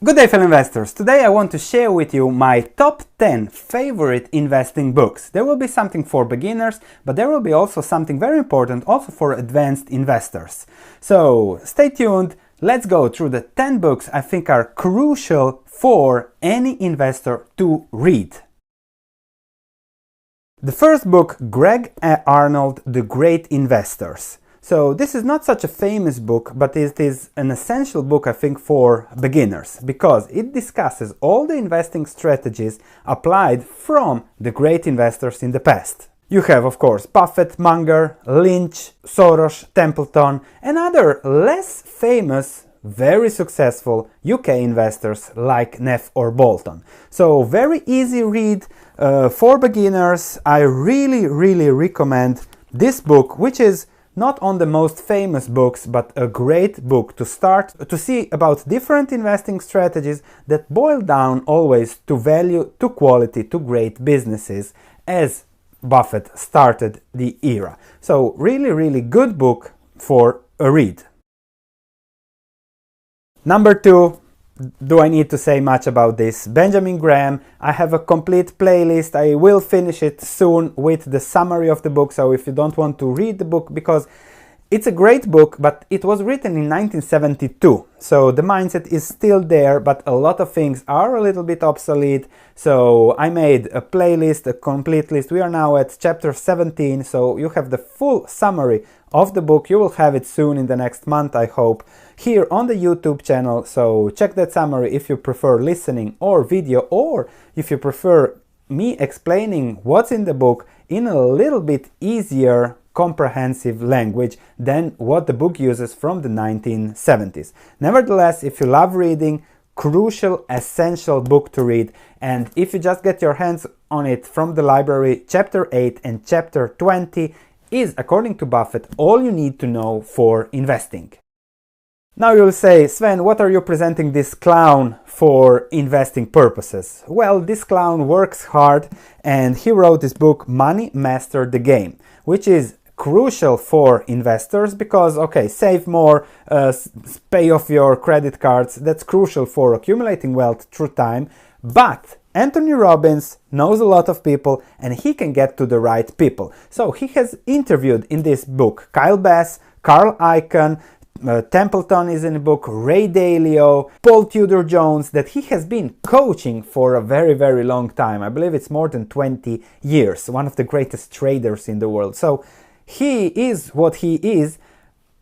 Good day, fellow investors. Today I want to share with you my top 10 favorite investing books. There will be something for beginners, but there will be also something very important also for advanced investors. So stay tuned. Let's go through the 10 books I think are crucial for any investor to read. The first book, Greg Arnold, The Great Investors. So this is not such a famous book, but it is an essential book, I think, for beginners, because it discusses all the investing strategies applied from the great investors in the past. You have, of course, Buffett, Munger, Lynch, Soros, Templeton, and other less famous, very successful UK investors like Neff or Bolton. So very easy read for beginners. I really recommend this book, which is not on the most famous books, but a great book to start to see about different investing strategies that boil down always to value, to quality, to great businesses, as Buffett started the era. So really good book for a read. Number 2, do I need to say much about this? Benjamin Graham. I have a complete playlist. I will finish it soon with the summary of the book, so if you don't want to read the book, because it's a great book, but it was written in 1972, so the mindset is still there, but a lot of things are a little bit obsolete. So I made a playlist, a complete list. We are now at chapter 17, so you have the full summary of the book. You will have it soon in the next month, I hope, here on the YouTube channel. So check that summary if you prefer listening or video, or if you prefer me explaining what's in the book in a little bit easier, comprehensive language than what the book uses from the 1970s. Nevertheless, if you love reading, crucial, essential book to read. And if you just get your hands on it from the library, chapter 8 and chapter 20 is, according to Buffett, all you need to know for investing. Now you'll say, Sven, what are you presenting this clown for investing purposes? Well, this clown works hard, and he wrote this book, Money Master the Game, which is crucial for investors because, okay, save more, pay off your credit cards, that's crucial for accumulating wealth through time, but Anthony Robbins knows a lot of people and he can get to the right people. So he has interviewed in this book Kyle Bass, Carl Icahn, Templeton is in the book, Ray Dalio, Paul Tudor Jones, that he has been coaching for a very long time. I believe it's more than 20 years, one of the greatest traders in the world. So he is what he is.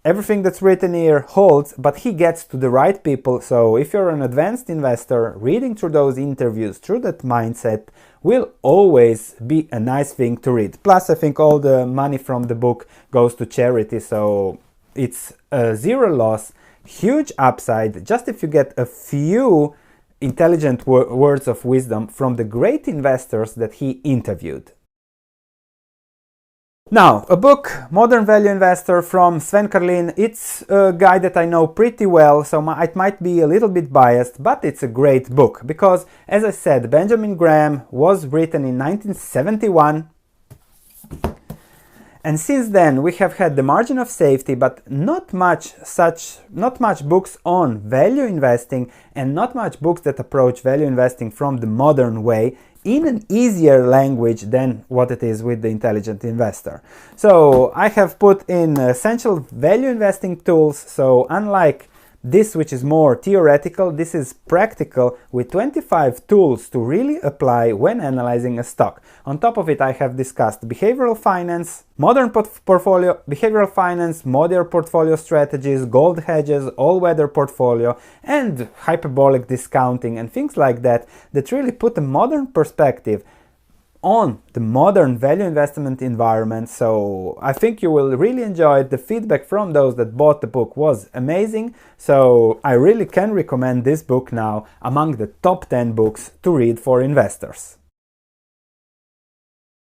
Everything that's written here holds, but he gets to the right people. So if you're an advanced investor, reading through those interviews, through that mindset, will always be a nice thing to read. Plus, I think all the money from the book goes to charity, so it's a zero loss, huge upside, just if you get a few intelligent words of wisdom from the great investors that he interviewed. Now, a book, Modern Value Investor from Sven Carlin. It's a guy that I know pretty well, so it might be a little bit biased, but it's a great book because, as I said, Benjamin Graham was written in 1971. And since then we have had the margin of safety, but not much books on value investing, and not much books that approach value investing from the modern way in an easier language than what it is with the intelligent investor. So I have put in essential value investing tools. So unlike this, which is more theoretical, this is practical with 25 tools to really apply when analyzing a stock. On top of it, I have discussed behavioral finance, modern portfolio, behavioral finance, modern portfolio strategies, gold hedges, all-weather portfolio, and hyperbolic discounting and things like that, that really put a modern perspective on the modern value investment environment. So I think you will really enjoy it. The feedback from those that bought the book was amazing, so I really can recommend this book now among the top 10 books to read for investors.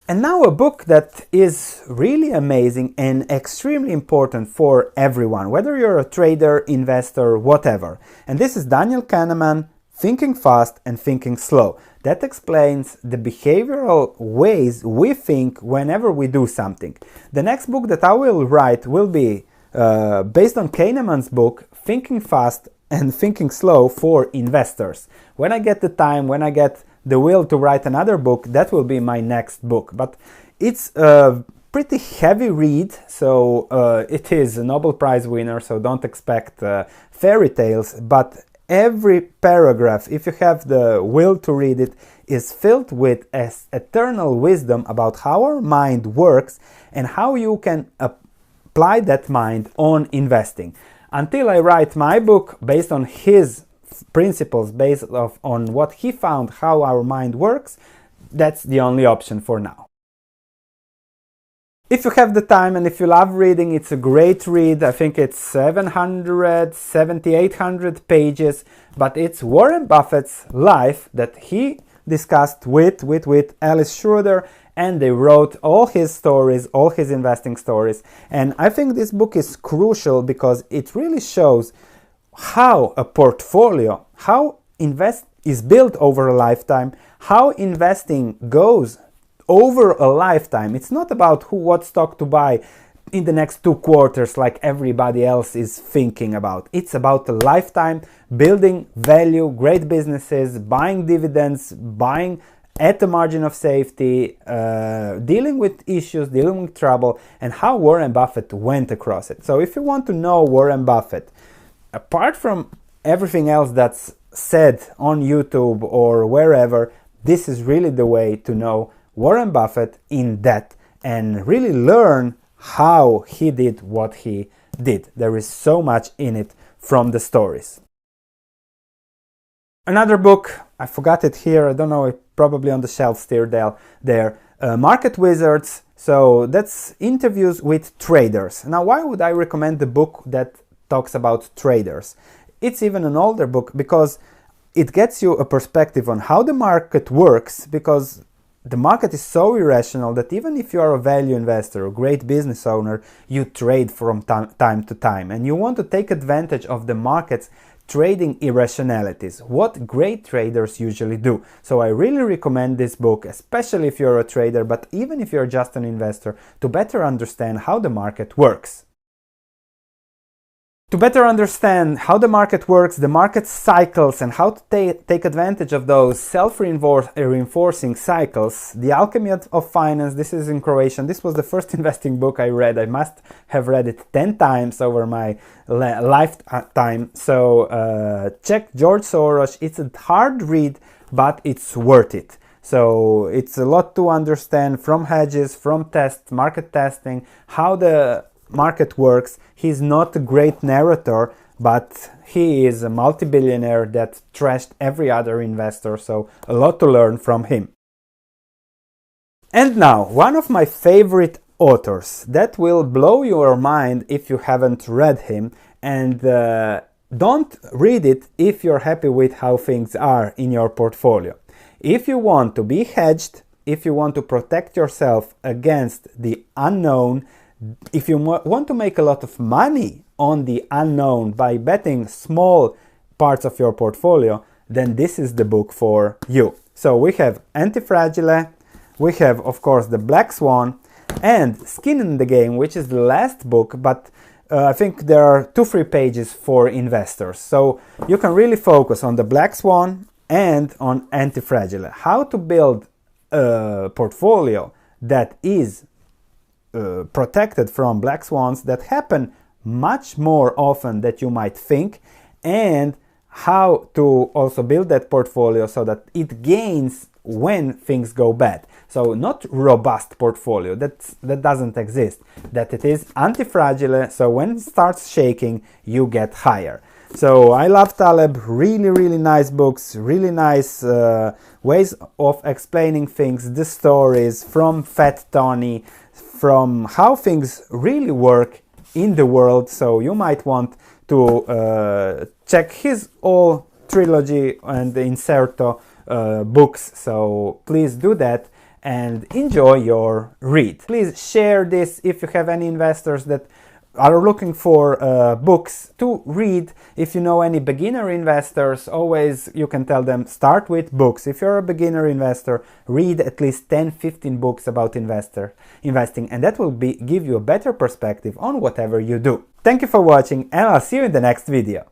And now a book that is really amazing and extremely important for everyone, whether you're a trader, investor, whatever. And this is Daniel Kahneman, Thinking Fast and Thinking Slow. That explains the behavioral ways we think whenever we do something. The next book that I will write will be based on Kahneman's book, Thinking Fast and thinking slow for investors. When I get the time, when I get the will to write another book, that will be my next book. But it's a pretty heavy read, so it is a Nobel Prize winner, so don't expect fairy tales, but every paragraph, if you have the will to read it, is filled with eternal wisdom about how our mind works and how you can apply that mind on investing. Until I write my book based on his principles, based on what he found, how our mind works, that's the only option for now. If you have the time and if you love reading, it's a great read. I think it's 800 pages, but it's Warren Buffett's life that he discussed with Alice Schroeder, and they wrote all his stories, all his investing stories. And I think this book is crucial because it really shows how a portfolio, how invest is built over a lifetime, how investing goes over a lifetime. It's not about what stock to buy in the next 2 quarters like everybody else is thinking about. It's about a lifetime, building value, great businesses, buying dividends, buying at the margin of safety, dealing with issues, dealing with trouble, and how Warren Buffett went across it. So if you want to know Warren Buffett, apart from everything else that's said on YouTube or wherever, this is really the way to know Warren Buffett in depth and really learn how he did what he did. There is so much in it from the stories. Another book, I forgot it here, I don't know, it's probably on the shelf still there, Market Wizards. So that's interviews with traders. Now, why would I recommend the book that talks about traders? It's even an older book because it gets you a perspective on how the market works, because the market is so irrational that even if you are a value investor, a great business owner, you trade from time to time, and you want to take advantage of the market's trading irrationalities, what great traders usually do. So I really recommend this book, especially if you're a trader, but even if you're just an investor, to better understand how the market works. To better understand how the market works, the market cycles, and how to take advantage of those self-reinforcing cycles, The Alchemy of Finance, this is in Croatian. This was the first investing book I read. I must have read it 10 times over my lifetime. So check George Soros. It's a hard read, but it's worth it. So it's a lot to understand from hedges, from market testing, how the market works. He's not a great narrator, but he is a multi-billionaire that trashed every other investor, so a lot to learn from him. And now, one of my favorite authors that will blow your mind if you haven't read him, and don't read it if you're happy with how things are in your portfolio. If you want to be hedged, if you want to protect yourself against the unknown, if you want to make a lot of money on the unknown by betting small parts of your portfolio, then this is the book for you. So we have Antifragile, we have of course the Black Swan, and Skin in the Game, which is the last book, but I think there are 2-3 pages for investors. So you can really focus on the Black Swan and on Antifragile. How to build a portfolio that is protected from black swans that happen much more often than you might think, and how to also build that portfolio so that it gains when things go bad. So not robust portfolio, that doesn't exist, that it is anti-fragile, so when it starts shaking you get higher. So I love Taleb, really nice books, really nice ways of explaining things, the stories from Fat Tony, from how things really work in the world. So you might want to check his whole trilogy and the Inserto books, so please do that and enjoy your read. Please share this if you have any investors that are looking for books to read. If you know any beginner investors, always you can tell them start with books. If you're a beginner investor, read at least 10-15 books about investing, and that will give you a better perspective on whatever you do. Thank you for watching, and I'll see you in the next video.